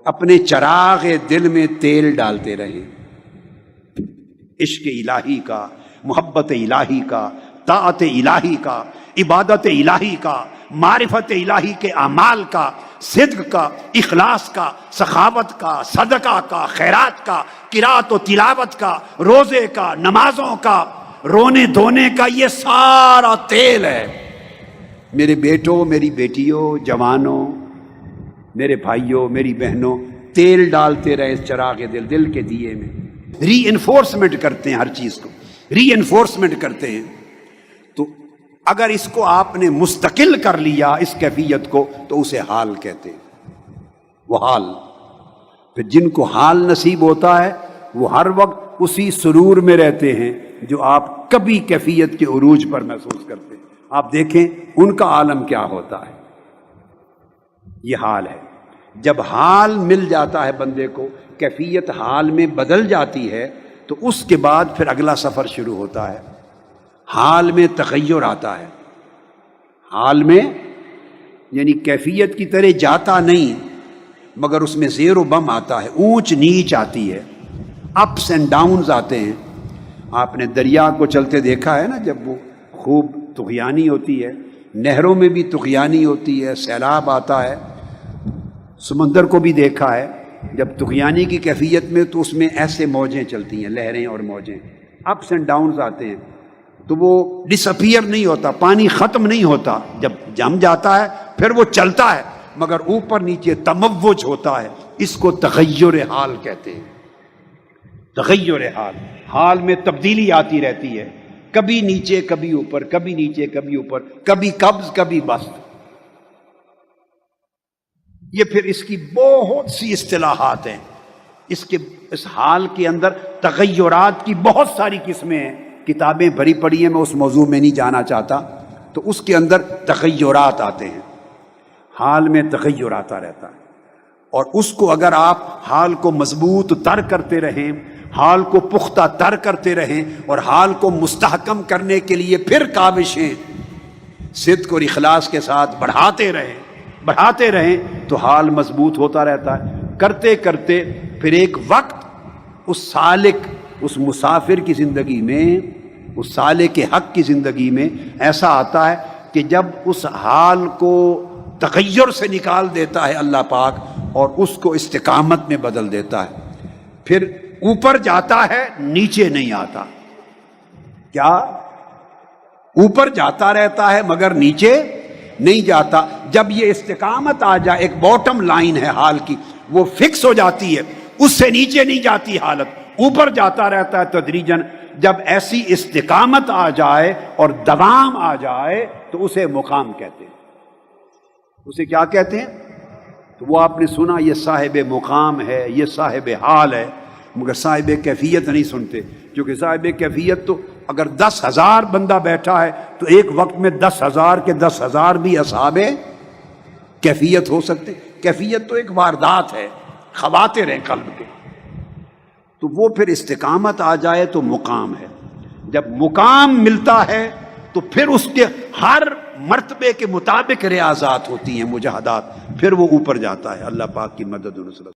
اپنے چراغ دل میں تیل ڈالتے رہیں، عشق الہی کا، محبت الہی کا، طاعت الہی کا، عبادت الہی کا، معرفت الہی کے اعمال کا، صدق کا، اخلاص کا، سخاوت کا، صدقہ کا، خیرات کا، قرات و تلاوت کا، روزے کا، نمازوں کا، رونے دھونے کا، یہ سارا تیل ہے۔ میرے بیٹوں، میری بیٹیوں، جوانوں، میرے بھائیوں، میری بہنوں، تیل ڈالتے رہے اس چراغ دل کے دیے میں۔ ری انفورسمنٹ کرتے ہیں، ہر چیز کو ری انفورسمنٹ کرتے ہیں۔ تو اگر اس کو آپ نے مستقل کر لیا، اس کیفیت کو، تو اسے حال کہتے ہیں۔ وہ حال، پھر جن کو حال نصیب ہوتا ہے وہ ہر وقت اسی سرور میں رہتے ہیں جو آپ کبھی کیفیت کے عروج پر محسوس کرتے ہیں۔ آپ دیکھیں ان کا عالم کیا ہوتا ہے۔ یہ حال ہے۔ جب حال مل جاتا ہے بندے کو، کیفیت حال میں بدل جاتی ہے، تو اس کے بعد پھر اگلا سفر شروع ہوتا ہے۔ حال میں تغیر آتا ہے، حال میں یعنی کیفیت کی طرح جاتا نہیں، مگر اس میں زیر و بم آتا ہے، اونچ نیچ آتی ہے، اپس اینڈ ڈاؤنز آتے ہیں۔ آپ نے دریا کو چلتے دیکھا ہے نا، جب وہ خوب طغیانی ہوتی ہے، نہروں میں بھی طغیانی ہوتی ہے، سیلاب آتا ہے۔ سمندر کو بھی دیکھا ہے، جب طغیانی کی کیفیت میں تو اس میں ایسے موجیں چلتی ہیں، لہریں اور موجیں، اپس اینڈ ڈاؤنز آتے ہیں، تو وہ ڈس اپیئر نہیں ہوتا، پانی ختم نہیں ہوتا، جب جم جاتا ہے پھر وہ چلتا ہے، مگر اوپر نیچے تموج ہوتا ہے۔ اس کو تغیر حال کہتے ہیں۔ تغیر حال، حال میں تبدیلی آتی رہتی ہے، کبھی نیچے کبھی اوپر، کبھی نیچے کبھی اوپر، کبھی قبض کبھی بسط۔ یہ پھر اس کی بہت سی اصطلاحات ہیں، اس حال کے اندر تغیرات کی بہت ساری قسمیں ہیں، کتابیں بھری پڑی ہیں، میں اس موضوع میں نہیں جانا چاہتا۔ تو اس کے اندر تغیرات آتے ہیں، حال میں تغیر آتا رہتا ہے، اور اس کو اگر آپ حال کو مضبوط تر کرتے رہیں، حال کو پختہ تر کرتے رہیں، اور حال کو مستحکم کرنے کے لیے پھر کاوشیں صدق اور اخلاص کے ساتھ بڑھاتے رہیں تو حال مضبوط ہوتا رہتا ہے۔ کرتے کرتے پھر ایک وقت اس سالک، اس مسافر کی زندگی میں، اس سالک حق کی زندگی میں ایسا آتا ہے کہ جب اس حال کو تغیر سے نکال دیتا ہے اللہ پاک اور اس کو استقامت میں بدل دیتا ہے، پھر اوپر جاتا ہے، نیچے نہیں آتا۔ کیا؟ اوپر جاتا رہتا ہے مگر نیچے نہیں جاتا۔ جب یہ استقامت آ جائے، ایک باٹم لائن ہے حال کی، وہ فکس ہو جاتی ہے، اس سے نیچے نہیں جاتی حالت، اوپر جاتا رہتا ہے تدریجاً۔ جب ایسی استقامت آ جائے اور دوام آ جائے تو اسے مقام کہتے ہیں۔ اسے کیا کہتے ہیں؟ تو وہ آپ نے سنا، یہ صاحب مقام ہے، یہ صاحب حال ہے، مگر صاحب کیفیت نہیں سنتے، کیونکہ صاحب کیفیت تو اگر 10,000 بندہ بیٹھا ہے تو ایک وقت میں 10,000 کے 10,000 بھی اصحاب کیفیت ہو سکتے۔ کیفیت تو ایک واردات ہے، خواطر ہیں قلب کے۔ تو وہ پھر استقامت آ جائے تو مقام ہے۔ جب مقام ملتا ہے تو پھر اس کے ہر مرتبے کے مطابق ریاضات ہوتی ہیں، مجاہدات، پھر وہ اوپر جاتا ہے۔ اللہ پاک کی مدد و نصرت۔